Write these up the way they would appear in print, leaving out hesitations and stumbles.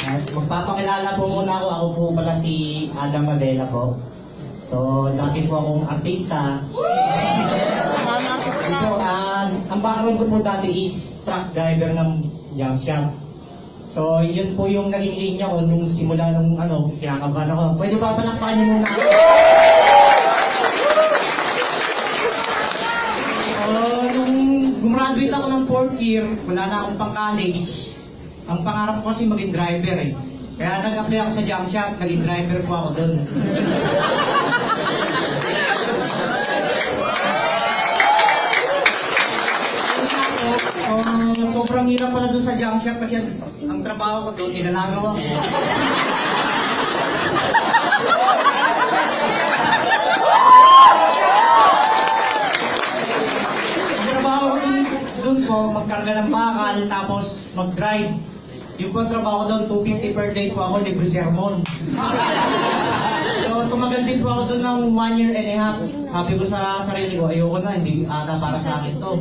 Magpapakilala po muna ako. Ako po pala si Adam Madela po. So, dati po akong artista. Ito, ang background ko po dati is truck driver ng junk shop. So, yun po yung naging linya ko nung simula nung kinakabahan ako. Pwede ba palakpakan niyo muna ako? Nung gumraduate ako ng 4th year, wala na akong pang-college. Ang pangarap ko kasi maging driver eh. Kaya nag-apply ako sa junk shop, naging driver po ako doon. Sobrang hirap pala doon sa junk shop kasi ang trabaho ko doon, nilalagaw ako. Ang trabaho ko doon po, magkarga ng bakal, tapos mag-drive. Yung po ang trabaho ko doon, 250 per day po ako, libre sermon. So, tumagal din po ako doon ng 1 year and a half. Sabi ko sa sarili ko, ayoko na, hindi ata para sa akin to.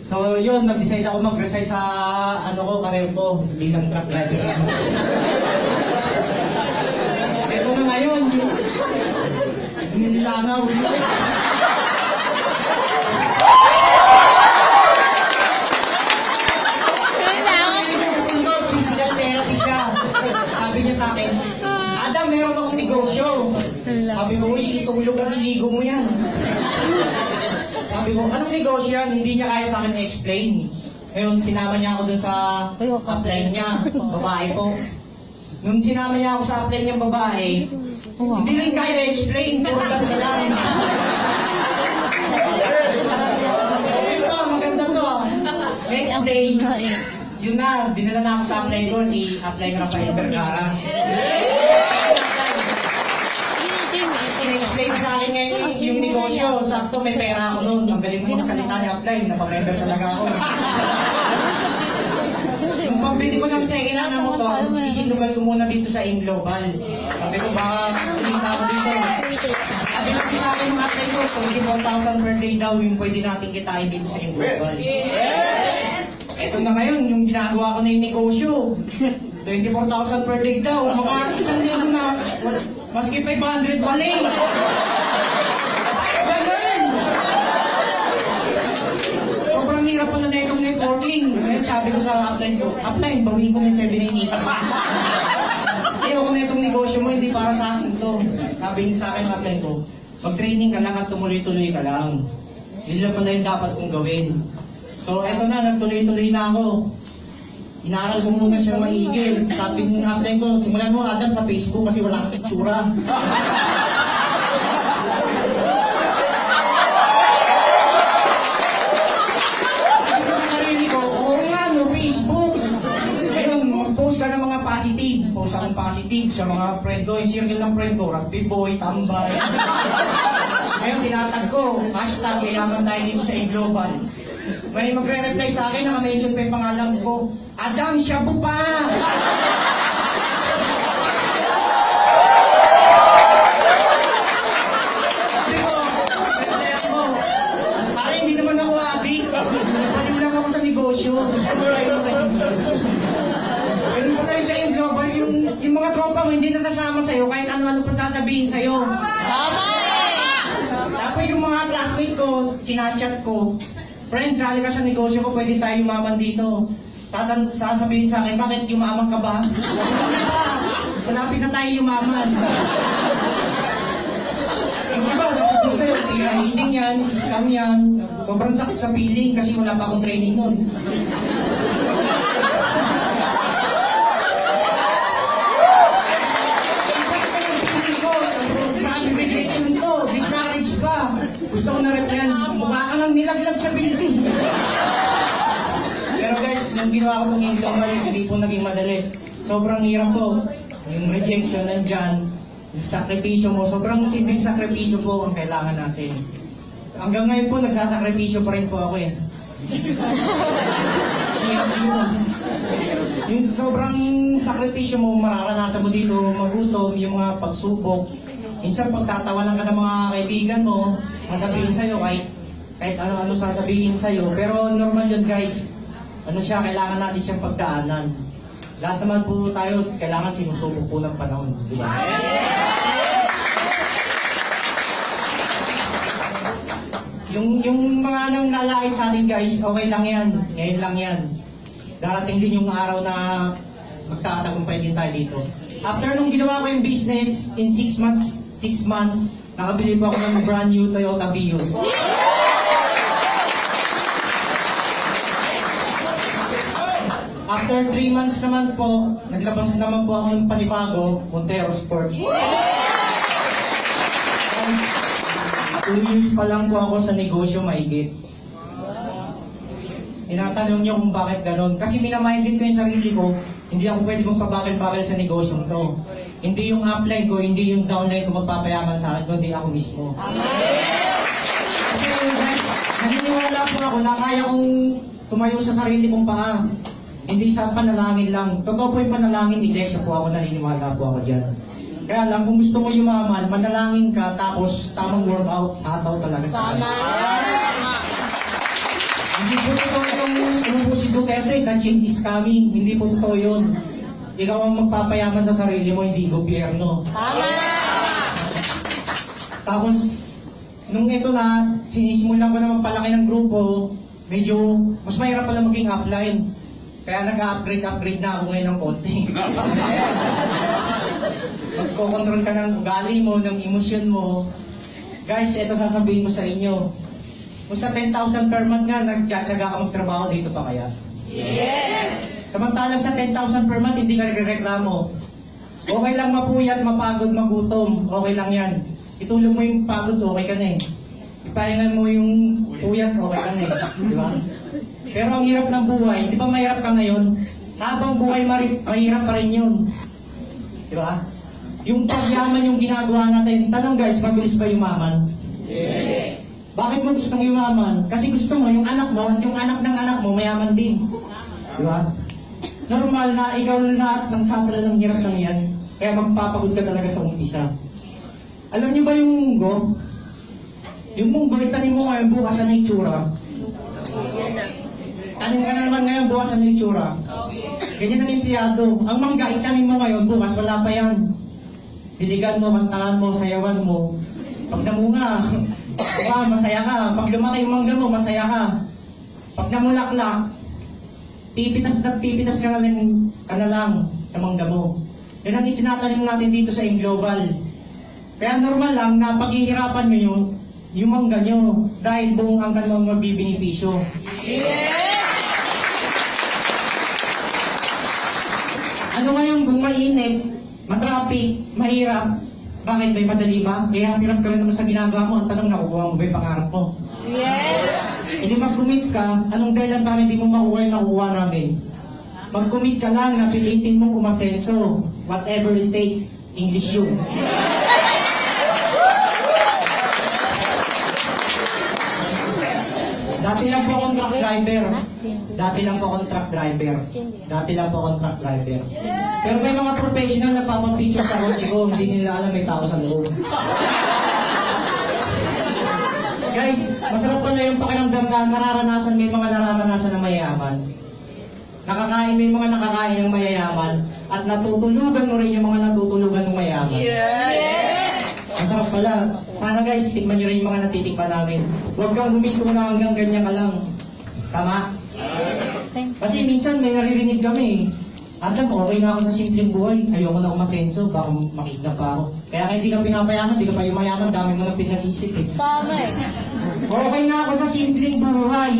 So, yun, nag-decide ako mag-resign sa, career ko, bilang truck driver. Ito na ngayon, yung nilangaw. Physical therapy siya. Sabi niya sa akin, Adam, meron akong negosyo. Sabi mo, itulog at iligo mo yan. Sabi ko, anong negosyo yan? Hindi niya kaya sa akin i-explain. Ngayon, sinama niya ako dun sa upline niya, babae po. Nung sinama niya ako sa upline niya babae, hindi rin kaya i-explain, puro lang na lang. Ito, maganda to. Next day, yun na, dinala na ako sa upline ko, si upline Rafael Vergara. In-explain sa akin ngayon yung negosyo. Sakto may pera ako noon. Ang galing mo magsalita ni upline. Napamember talaga ako. Nung pambili ko ng second hand na motor, isinugal ko muna dito sa Inglobal. Sabi ko baka kumita ako dito. Sabi natin sa akin ng upline ko, 24,000 per day daw yung pwede natin kitain dito sa Inglobal. Eto na ngayon, yung ginagawa ko na yung negosyo. 24,000 per day daw. Mga isang linggo na, maski 500 balik. Ganun! Sobrang hirap pala na itong networking. Ngayon sabi ko sa upline ko, upline, bawiin ko na yung 798. Ayoko na itong negosyo mo, hindi para sa akin to. Sabi niya sa akin ng upline ko, mag-training ka lang at tumuloy-tuloy ka lang. Yun lang pala yung dapat kong gawin. So eto na, nagtuloy-tuloy na ako. Inaaral ko muna siyang maigil. Sabi ng upline ko, simulan mo Adam sa Facebook kasi wala kang itsura. Narinig ko, oo nga no, Facebook. Ngayon, mag-post ka ng mga positive. Post akong positive sa mga friend ko. Yung circle ng friend ko, rugby boy, tambay. Ngayon, tinatag ko, hashtag, yayaman tayo dito sa Inglobal. May magre-reply sa akin, naka-mention pa yung pangalan ko, Adam, shabu pa! Sabi ko, parang hindi naman ako adik. Napalim lang ako sa negosyo. Gusto mo rin ako. Pero pala yung sa Inglobal, yung mga tropa mo hindi nasasama sa'yo kahit ano-ano pa sasabihin sa'yo. Tapos yung mga classmate ko, chinachat ko, friends, sali ka sa negosyo ko, pwede tayo yumaman dito. Sasabihin sa akin, bakit yumaman ka ba? Hindi ba? Malapit na tayo yumaman. Hindi ba? Sasabihin sa'yo, hiding yan, scam yan. Sobrang sakit sa feeling kasi wala pa akong training nun. Sakit pa ng feeling ko. Grabe rejection to. Discourage pa. Gusto ko na-replyan. Mukha ka lang nilaglag sa building. Pero guys, yung ginawa ko itong Inglobal, hindi po naging madali. Sobrang hirap po. Yung rejection nandyan, yung sakripisyo mo, sobrang tinding sakripisyo po ang kailangan natin. Hanggang ngayon po, nagsasakripisyo pa rin po ako eh. Yung sobrang sakripisyo mo, mararanasan mo dito, magutom, yung mga pagsubok. Minsan pagtatawanan ka ng mga kaibigan mo, sasabihin sa'yo kahit ano-ano sasabihin sa'yo. Pero normal yun guys. Ano siya, kailangan natin siyang pagdaanan. Lahat naman po tayo, kailangan sinusubok po ng panahon. Di ba? Yung mga nang lalait sa atin guys, okay lang yan. Ngayon lang yan. Darating din yung araw na magtatagumpay din tayo dito. After nung ginawa ko yung business, in 6 months, nakabili po ako ng brand new Toyota Vios. After 3 months naman po, naglabas naman po ako ng panibago, Montero Sport. 2 years pa lang po ako sa negosyo, maigit. Tinatanong niyo kung bakit ganon. Kasi minamindin ko yung sarili ko, hindi ako pwede mong pabagal-bagal sa negosyo to. Hindi yung upline ko, hindi yung downline ko magpapayaman sa akin, kundi ako mismo. Kasi guys, naniniwala po ako na kaya kong tumayo sa sarili kong paa. Hindi sa panalangin lang. Totoo po yung panalangin, iglesia po ako, naniniwala po ako dyan. Kaya lang, kung gusto mo yumaman, manalangin ka, tapos tamang workout, hataw talaga sa akin. Hindi po totoo yung si Duterte, that change is coming. Hindi po totoo yun. Ikaw ang magpapayaman sa sarili mo, hindi gobyerno. Tapos, nung ito na, sinisimulan ko na magpalaki ng grupo, medyo mas mahirap pala maging upline. Kaya nag-upgrade na ako ngayon ng konti. Magkocontrol ka ng ugali mo, ng emosyon mo. Guys, ito sasabihin ko sa inyo. Kung sa 10,000 per month nga, nagtsatsaga ka magtrabaho, dito pa kaya? Yes! Samantalang sa 10,000 per month, hindi ka nagreklamo. Okay lang mapuyat, mapagod, magutom. Okay lang yan. Itulog mo yung pagod, okay ka na eh. Ipahingan mo yung puyat, okay ka na eh. Di ba? Pero ang hirap ng buhay, di ba mahirap ka ngayon? Habang buhay mahirap pa rin yun. Di ba? Yung pagyaman yung ginagawa natin. Tanong guys, mabilis ba yumaman? Yeah. Bakit mo gustong yumaman? Kasi gusto mo yung anak mo at yung anak ng anak mo mayaman din. Di ba? Normal na ikaw lahat ng sasala ng hirap ng yan. Kaya magpapagod ka talaga sa umpisa. Alam niyo ba yung munggo? Yung munggo, itanim mo ngayon bukas na itsura. Tanim ka na naman ngayon, bukas ang itsura. Ganyan ang empleyado. Ang mangga, itanim mo ngayon, bukas wala pa yan. Diligan mo, kantahan mo, sayawan mo. Pag namunga, masaya ka. Pag lumaki yung mangga mo, masaya ka. Pag namulaklak, pipitas ka na lang sa mangga mo. Yan ang itinatanim natin dito sa Global. Kaya normal lang na paghihirapan nyo yung mangga nyo dahil buong hanggan mo magbibinipisyo. Yes! Ano ngayon kung mainit, matraffic, mahirap, bakit may madali ba? Kaya hirap ka rin naman sa ginagawa mo, ang tanong nakukuha mo ba yung pangarap mo? Yes! Hindi mag-commit ka, anong dahilan para hindi mo makuha yung nakukuha namin? Mag-commit ka lang na pilitin mong umasenso, whatever it takes, English yun. Dati lang po akong truck driver. Pero may mga professional na papapicture sa kotse ko, hindi nila alam may tao sa loob. Guys, masarap pala yung pakiramdam na may mga nararanasan ng mayayaman. May mga nakakain ng mayayaman, at natutulugan mo rin yung mga natutulugan ng mayayaman. Yes! Masarap pala. Sana guys, tikman nyo rin yung mga natitikman namin. Huwag kang huminto na hanggang ganyan ka lang. Tama? Kasi minsan may naririnig kami. Adam, okay na ako sa simpleng buhay. Ayoko na umasenso, baka makidnap pa ako. Kaya hindi ka pinapayaman, hindi ka pa yumayaman, dami mo lang pinag-isip eh. Tama eh. Okay na ako sa simpleng buhay.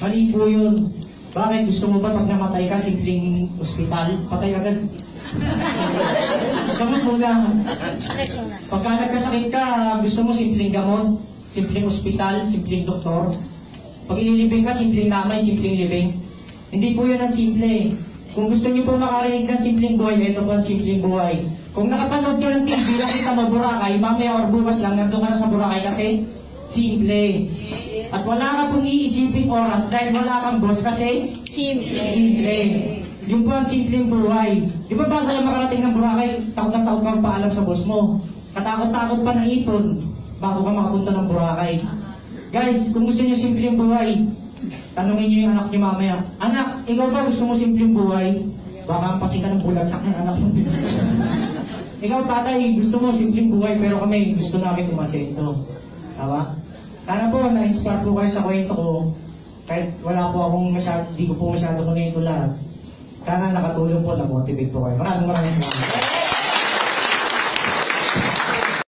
Mali po yun. Bakit? Gusto mo ba pag namatay ka, simpleng ospital? Patay agad. Gamot muna. Sakit muna. Pagka nagkasakit ka, gusto mo simpleng gamot, simpleng ospital, simpleng doktor. Pag ililibing ka, simpleng lamay, simpleng libing. Hindi po yun ang simple. Kung gusto niyo po makarinig ng simpleng buhay, ito po ang simpleng buhay. Kung nakapanood ka ng TV, nakita mo Boracay, mamaya or bukas lang, nandun ka na sa Boracay kasi simple. At wala ka pong iisipin oras dahil wala kang boss kasi simple. Yung po ang simpleng buhay. Di ba bago lang makarating ng Boracay, takot na takot kang paalam sa boss mo. Katakot-takot pa ng ipon bago ka makapunta ng Boracay. Guys, kung gusto niyo simpleng buhay, tanungin niyo yung anak niyo mamaya. Anak, ikaw ba gusto mo simpleng buhay? Baka pasikan ng bulagsak ng anak mo. Ikaw, tatay, gusto mo simpleng buhay, pero kami gusto namin umasenso. Tama? Sana po, na-inspire po kayo sa kwento ko. Kahit wala po akong di ko po masyado kunento lahat. Sana nakatulong po, na-motivate po kayo. Maraming salamat.